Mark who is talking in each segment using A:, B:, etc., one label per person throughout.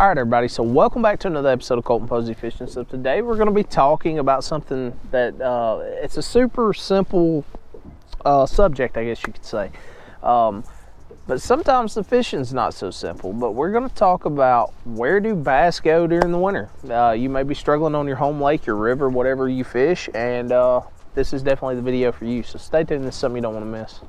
A: All right, everybody, so welcome back to another episode of Colton Posey Fishing. So today we're going to be talking about something that it's a super simple subject, I guess you could say. But sometimes the fishing's not so simple. But we're going to talk about where do bass go during the winter. You may be struggling on your home lake, your river, whatever you fish, and this is definitely the video for you. So stay tuned, this is something you don't want to miss.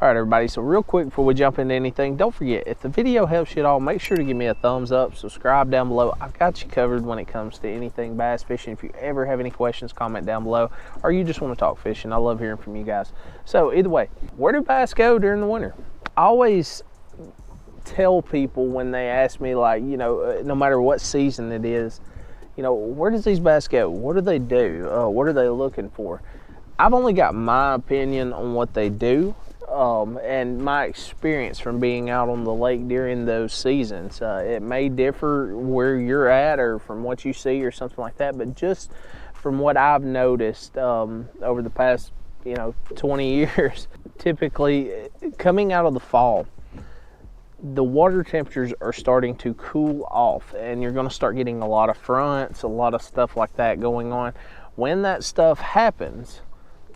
A: All right, everybody, so real quick before we jump into anything, don't forget, if the video helps you at all, make sure to give me a thumbs up, subscribe down below. I've got you covered when it comes to anything bass fishing. If you ever have any questions, comment down below, or you just want to talk fishing. I love hearing from you guys. So either way, where do bass go during the winter? I always tell people when they ask me, like, you know, no matter what season it is, you know, where does these bass go? What do they do? What are they looking for? I've only got my opinion on what they do. And my experience from being out on the lake during those seasons. It may differ where you're at or from what you see or something like that, but just from what I've noticed over the past 20 years, typically coming out of the fall, the water temperatures are starting to cool off and you're going to start getting a lot of fronts, a lot of stuff like that going on. When that stuff happens,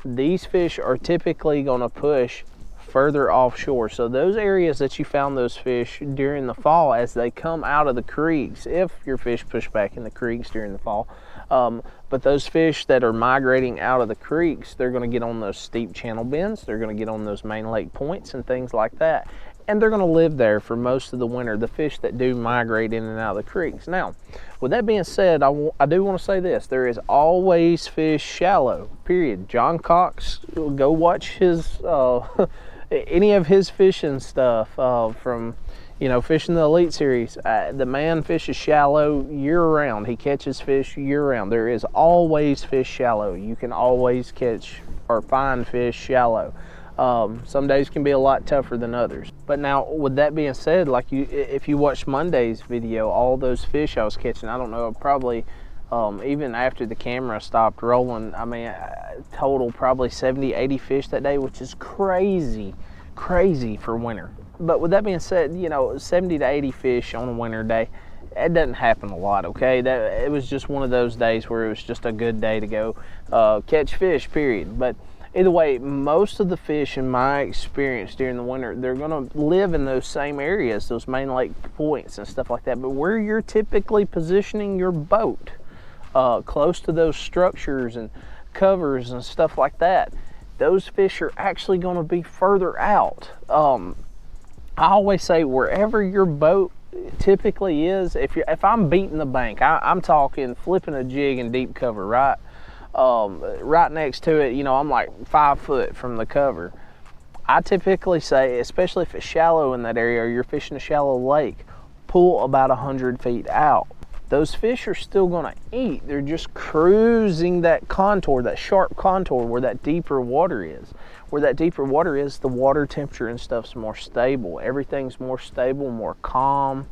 A: these fish are typically going to push further offshore. So those areas that you found those fish during the fall, as they come out of the creeks, if your fish push back in the creeks during the fall, but those fish that are migrating out of the creeks, they're going to get on those steep channel bends, they're going to get on those main lake points and things like that, and they're going to live there for most of the winter, the fish that do migrate in and out of the creeks. Now, with that being said, I do want to say this: there is always fish shallow, period. John Cox, go watch his any of his fishing stuff from fishing the Elite Series. The man fishes shallow year-round. He catches fish year-round. There is always fish shallow. You can always catch or find fish shallow. Some days can be a lot tougher than others. But now, with that being said, like if you watch Monday's video, all those fish I was catching, I don't know, probably even after the camera stopped rolling, I mean, total probably 70, 80 fish that day, which is crazy for winter. But with that being said, 70 to 80 fish on a winter day, it doesn't happen a lot, okay? It was just one of those days where it was just a good day to go catch fish, period. But either way, most of the fish, in my experience during the winter, they're going to live in those same areas, those main lake points and stuff like that. But where you're typically positioning your boat, close to those structures and covers and stuff like that, those fish are actually going to be further out. I always say, wherever your boat typically is, if I'm beating the bank, I'm talking flipping a jig in deep cover, right? Right next to it, I'm like 5 foot from the cover. I typically say, especially if it's shallow in that area or you're fishing a shallow lake, pull about 100 feet out. Those fish are still going to eat. They're just cruising that contour, that sharp contour where that deeper water is. Where that deeper water is, the water temperature and stuff's more stable. Everything's more stable, more calm.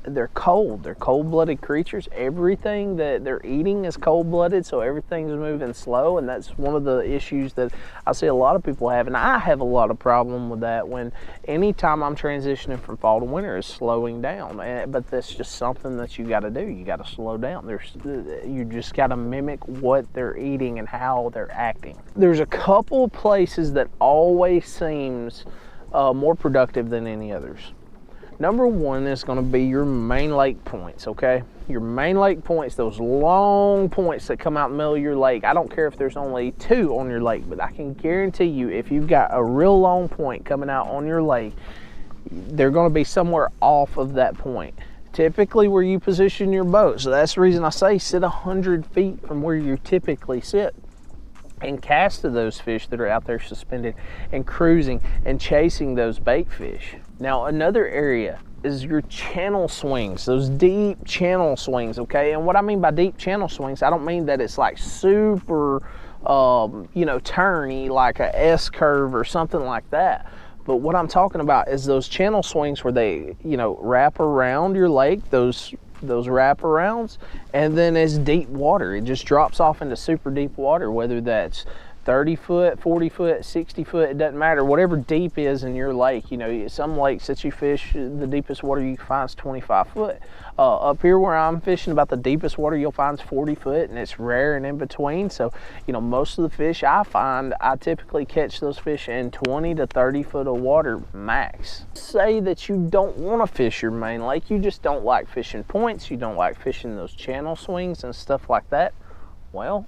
A: They're cold. They're cold-blooded creatures. Everything that they're eating is cold-blooded, so everything's moving slow, and that's one of the issues that I see a lot of people have, and I have a lot of problem with that when anytime I'm transitioning from fall to winter is slowing down. But that's just something that you got to do. You got to slow down. You just got to mimic what they're eating and how they're acting. There's a couple places that always seems more productive than any others. Number one is going to be your main lake points, okay? Your main lake points, those long points that come out in the middle of your lake. I don't care if there's only 2 on your lake, but I can guarantee you if you've got a real long point coming out on your lake, they're going to be somewhere off of that point. Typically where you position your boat. So that's the reason I say sit 100 feet from where you typically sit and cast to those fish that are out there suspended and cruising and chasing those bait fish. Now, another area is your channel swings, those deep channel swings, okay? And what I mean by deep channel swings, I don't mean that it's like super, turny, like a S curve or something like that. But what I'm talking about is those channel swings where they, wrap around your lake, those wraparounds, and then it's deep water. It just drops off into super deep water, whether that's 30 foot, 40 foot, 60 foot, it doesn't matter. Whatever deep is in your lake. You know, some lakes that you fish, the deepest water you can find is 25 foot. Up here where I'm fishing, about the deepest water you'll find is 40 foot, and it's rare and in between. So, you know, most of the fish I find, I typically catch those fish in 20 to 30 foot of water max. Say that you don't want to fish your main lake, you just don't like fishing points, you don't like fishing those channel swings and stuff like that. Well,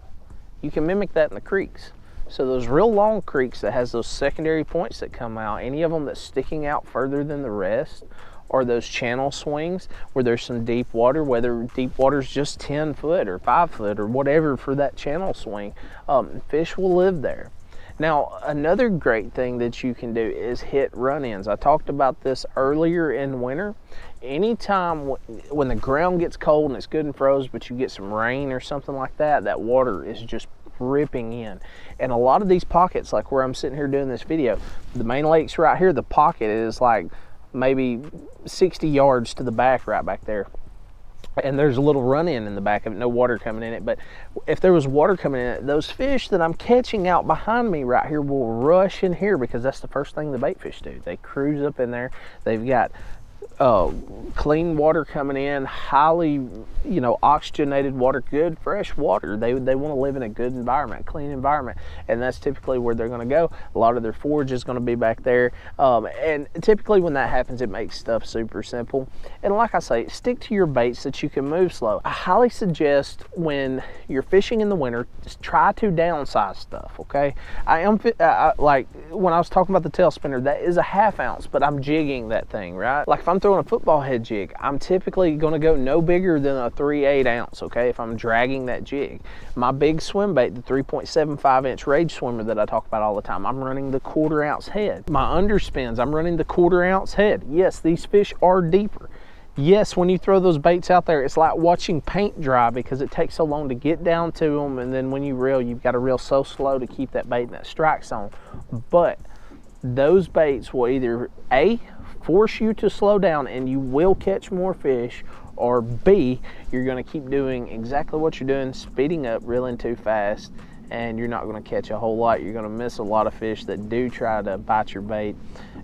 A: you can mimic that in the creeks. So those real long creeks that has those secondary points that come out, any of them that's sticking out further than the rest, or those channel swings where there's some deep water, whether deep water is just 10 foot or 5 foot or whatever for that channel swing, fish will live there. Now, another great thing that you can do is hit run-ins. I talked about this earlier in winter. Anytime when the ground gets cold and it's good and froze, but you get some rain or something like that, that water is just ripping in. And a lot of these pockets, like where I'm sitting here doing this video, the main lake's right here, the pocket is like maybe 60 yards to the back, right back there. And there's a little run-in in the back of it, no water coming in it. But if there was water coming in it, those fish that I'm catching out behind me right here will rush in here, because that's the first thing the bait fish do. They cruise up in there. They've got clean water coming in, highly, you know, oxygenated water, good fresh water. They want to live in a good environment, clean environment, and that's typically where they're going to go. A lot of their forage is going to be back there, and typically when that happens, it makes stuff super simple. And like I say, stick to your baits that you can move slow. I highly suggest when you're fishing in the winter, just try to downsize stuff. Okay, like when I was talking about the tail spinner, that is a 1/2 ounce, but I'm jigging that thing, right? Like if I'm throwing a football head jig, I'm typically going to go no bigger than a 3/8 ounce, okay, if I'm dragging that jig. My big swim bait, the 3.75 inch rage swimmer that I talk about all the time, I'm running the 1/4 ounce head. My underspins, I'm running the 1/4 ounce head. Yes, these fish are deeper. Yes, when you throw those baits out there, it's like watching paint dry, because it takes so long to get down to them, and then when you reel, you've got to reel so slow to keep that bait in that strike zone. But those baits will either A, force you to slow down and you will catch more fish, or B, you're going to keep doing exactly what you're doing, speeding up, reeling too fast, and you're not going to catch a whole lot. You're going to miss a lot of fish that do try to bite your bait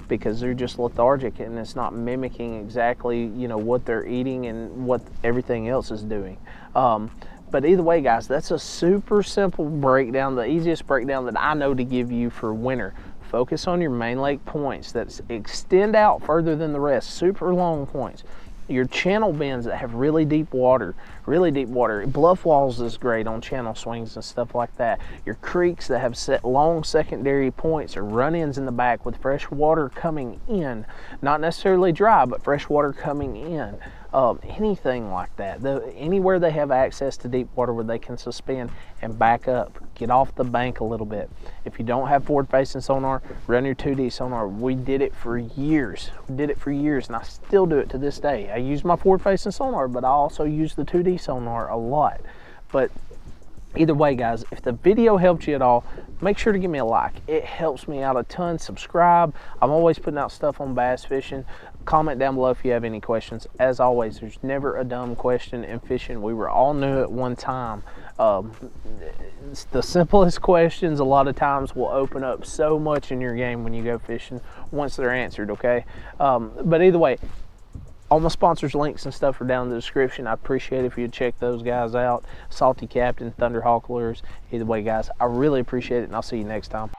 A: because they're just lethargic and it's not mimicking exactly, you know, what they're eating and what everything else is doing. But either way, guys, that's a super simple breakdown, the easiest breakdown that I know to give you for winter. Focus on your main lake points that extend out further than the rest, super long points. Your channel bends that have really deep water. Bluff walls is great on channel swings and stuff like that. Your creeks that have long secondary points or run-ins in the back with fresh water coming in. Not necessarily dry, but fresh water coming in. Anything like that. Anywhere they have access to deep water where they can suspend and back up, get off the bank a little bit. If you don't have forward-facing sonar, run your 2D sonar. We did it for years. And I still do it to this day. I use my forward-facing sonar, but I also use the 2D sonar a lot. But either way, guys, if the video helped you at all, make sure to give me a like. It helps me out a ton. Subscribe. I'm always putting out stuff on bass fishing. Comment down below if you have any questions. As always, there's never a dumb question in fishing. We were all new at one time. The simplest questions a lot of times will open up so much in your game when you go fishing once they're answered, okay? But either way, all my sponsors' links and stuff are down in the description. I appreciate it if you'd check those guys out. Salty Captain, Thunderhawk Lures. Either way, guys, I really appreciate it, and I'll see you next time.